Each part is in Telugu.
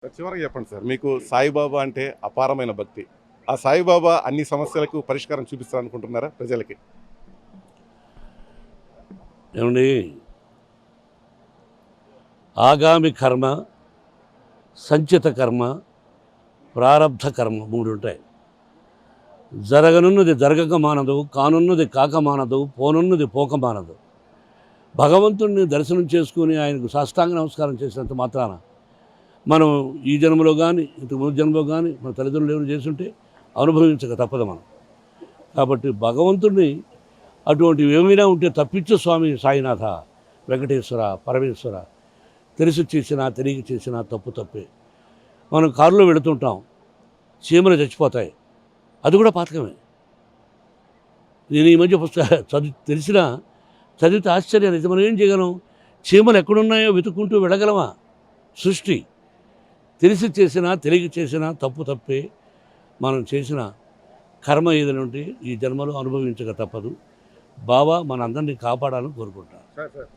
చివరగా చెప్పండి సార్, మీకు సాయిబాబా అంటే అపారమైన భక్తి. ఆ సాయిబాబా అన్ని సమస్యలకు పరిష్కారం చూపిస్తారనుకుంటున్నారా ప్రజలకి? ఏమండి, ఆగామి కర్మ, సంచిత కర్మ, ప్రారబ్ధ కర్మ మూడు ఉంటాయి. జరగనున్నది జరగక మానదు, కానున్నది కాక మానదు, పోనున్నది పోక మానదు. భగవంతుడిని దర్శనం చేసుకుని ఆయనకు సాష్టాంగ నమస్కారం చేసినంత మాత్రాన మనం ఈ జన్మలో కానీ ఇంతకు ముందు జన్మలో కానీ మన తల్లిదండ్రులు ఎవరు చేస్తుంటే అనుభవించక తప్పదు మనం. కాబట్టి భగవంతుడిని అటువంటివి ఏమైనా ఉంటే తప్పించు స్వామి సాయినాథ, వెంకటేశ్వర, పరమేశ్వర. తెలిసి చేసినా తెలియక చేసినా తప్పు తప్పే. మనం కారులో వెళుతుంటాం, చీమలు చచ్చిపోతాయి, అది కూడా పాతకమే. నేను ఈ మధ్య పుస్తకం తెలిసినా చదివితే ఆశ్చర్యం. ఇది మనం ఏం చేయగలం? చీమలు ఎక్కడున్నాయో వెతుక్కుంటూ వెళ్ళగలమా? సృష్టి తెలిసి చేసినా తెలియక చేసినా తప్పు తప్పే. మనం చేసిన కర్మ ఏదైనా ఉంటే ఈ జన్మలో అనుభవించక తప్పదు. బాబా మన అందరినీ కాపాడాలని కోరుకుంటాను.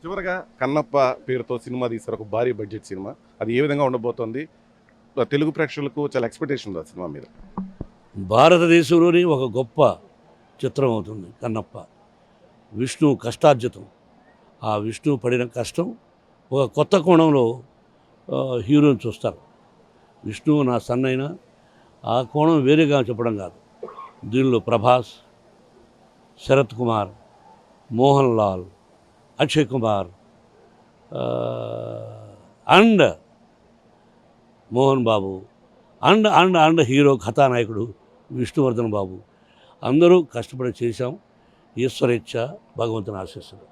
చివరగా కన్నప్ప పేరుతో సినిమా తీశారు, ఒక భారీ బడ్జెట్ సినిమా. అది ఏ విధంగా ఉండబోతోంది? తెలుగు ప్రేక్షకులకు చాలా ఎక్స్పెక్టేషన్ ఉంది ఆ సినిమా మీద. భారతదేశంలోని ఒక గొప్ప చిత్రం అవుతుంది కన్నప్ప. విష్ణు కష్టార్జితం. ఆ విష్ణు పడిన కష్టం ఒక కొత్త కోణంలో హీరోని చూస్తారు. విష్ణువు నా సన్నైనా ఆ కోణం వేరేగా చెప్పడం కాదు. దీనిలో Prabhas, Sarath Kumar, Mohan Lal, Akshay Kumar and Mohan Babu and and and hero కథానాయకుడు విష్ణువర్ధన్ బాబు అందరూ కష్టపడి చేశాం. ఈశ్వరేచ్ఛ, భగవంతుని ఆశీస్సులు.